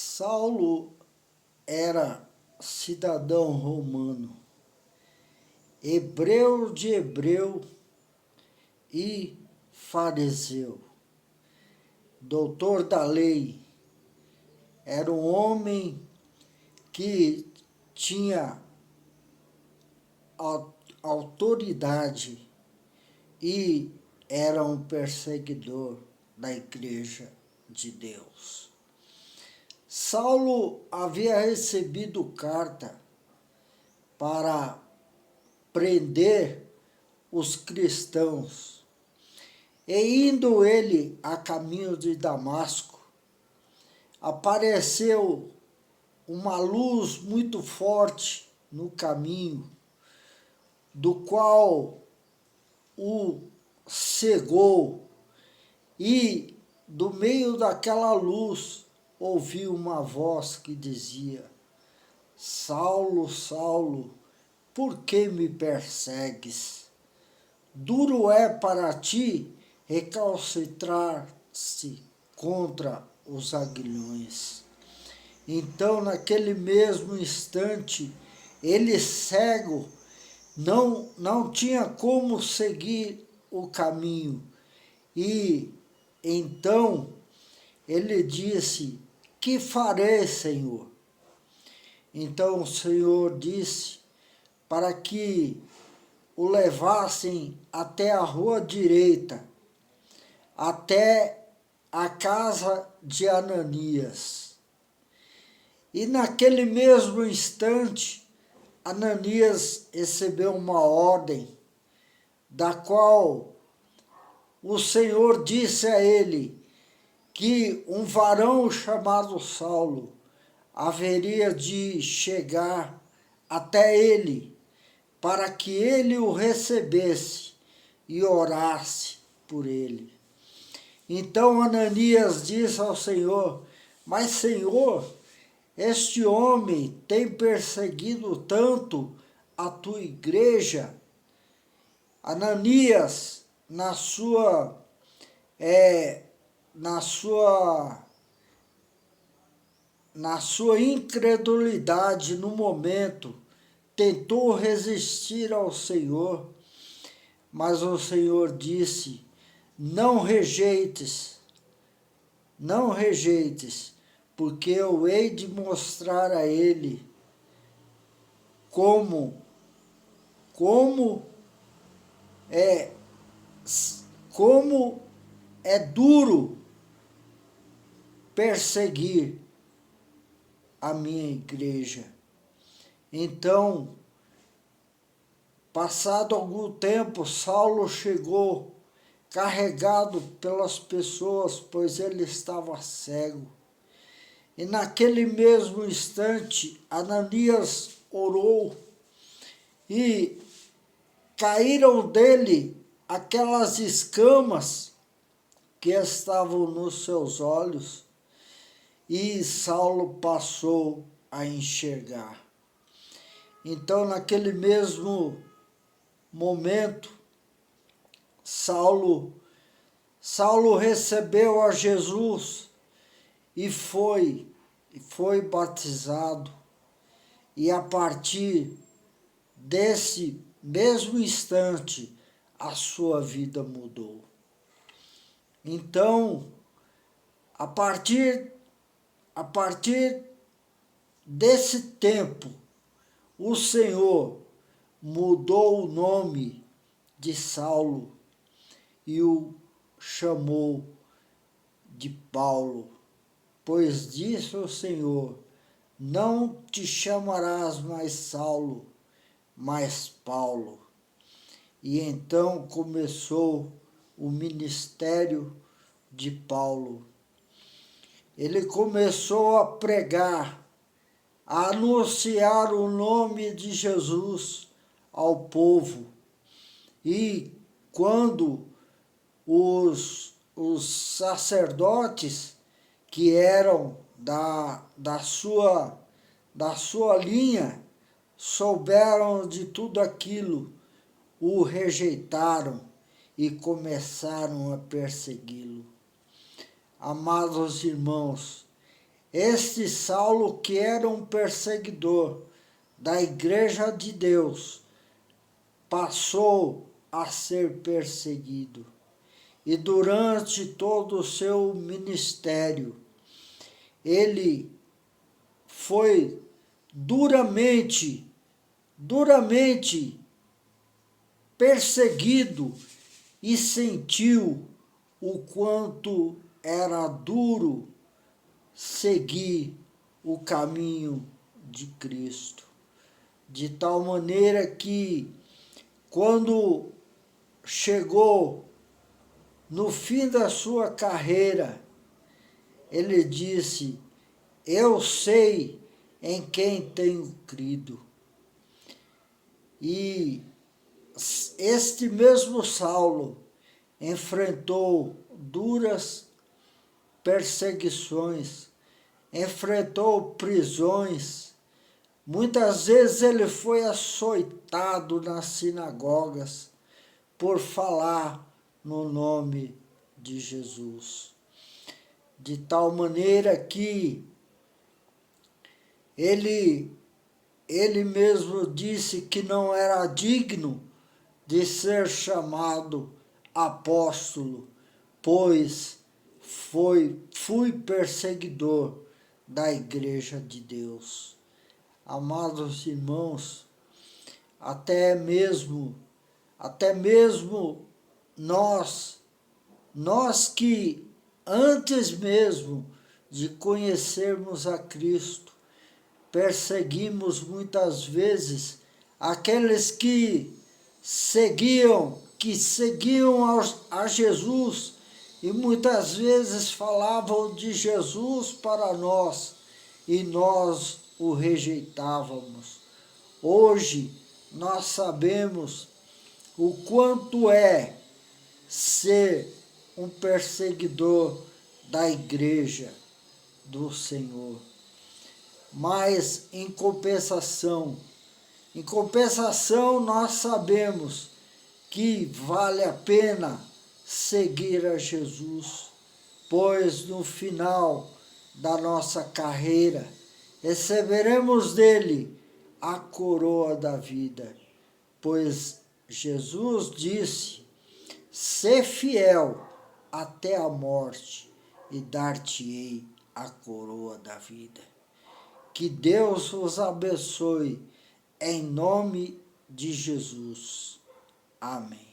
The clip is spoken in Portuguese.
Saulo era cidadão romano, hebreu de hebreu e fariseu, doutor da lei. Era um homem que tinha autoridade e era um perseguidor da igreja de Deus. Saulo havia recebido carta para prender os cristãos. E indo ele a caminho de Damasco, apareceu uma luz muito forte no caminho, do qual o cegou, e do meio daquela luz ouviu uma voz que dizia: Saulo, Saulo, por que me persegues? Duro é para ti recalcitrar-se contra os aguilhões. Então, naquele mesmo instante, ele cego não tinha como seguir o caminho. E então ele disse: que farei, Senhor? Então o Senhor disse para que o levassem até a rua direita, até a casa de Ananias. E naquele mesmo instante, Ananias recebeu uma ordem, da qual o Senhor disse a ele que um varão chamado Saulo haveria de chegar até ele, para que ele o recebesse e orasse por ele. Então Ananias disse ao Senhor: mas Senhor, este homem tem perseguido tanto a tua igreja. Ananias, na sua incredulidade no momento, tentou resistir ao Senhor, mas o Senhor disse: não rejeites, porque eu hei de mostrar a ele como é duro perseguir a minha igreja. Então, passado algum tempo, Saulo chegou carregado pelas pessoas, pois ele estava cego. E naquele mesmo instante, Ananias orou e caíram dele aquelas escamas que estavam nos seus olhos, e Saulo passou a enxergar. Então, naquele mesmo momento, Saulo recebeu a Jesus e foi batizado. E a partir desse mesmo instante, a sua vida mudou. Então, a partir desse tempo, o Senhor mudou o nome de Saulo e o chamou de Paulo, pois disse o Senhor: não te chamarás mais Saulo, mas Paulo. E então começou o ministério de Paulo. Ele começou a pregar, a anunciar o nome de Jesus ao povo. E quando os sacerdotes, que eram da sua linha, souberam de tudo aquilo, o rejeitaram e começaram a persegui-lo. Amados irmãos, Este Saulo, que era um perseguidor da Igreja de Deus, passou a ser perseguido. E durante todo o seu ministério, ele foi duramente perseguido e sentiu o quanto era duro seguir o caminho de Cristo. De tal maneira que, quando chegou no fim da sua carreira, ele disse: eu sei em quem tenho crido. E este mesmo Saulo enfrentou duras perseguições, enfrentou prisões. Muitas vezes ele foi açoitado nas sinagogas por falar no nome de Jesus. De tal maneira que ele mesmo disse que não era digno de ser chamado apóstolo, pois fui perseguidor da Igreja de Deus. Amados irmãos, até mesmo nós que antes mesmo de conhecermos a Cristo, perseguimos muitas vezes aqueles que seguiam a Jesus, e muitas vezes falavam de Jesus para nós e nós o rejeitávamos. Hoje nós sabemos o quanto é ser um perseguidor da Igreja do Senhor. Mas em compensação, nós sabemos que vale a pena seguir a Jesus, pois no final da nossa carreira receberemos dele a coroa da vida, pois Jesus disse: sê fiel até a morte e dar-te-ei a coroa da vida. Que Deus os abençoe, em nome de Jesus. Amém.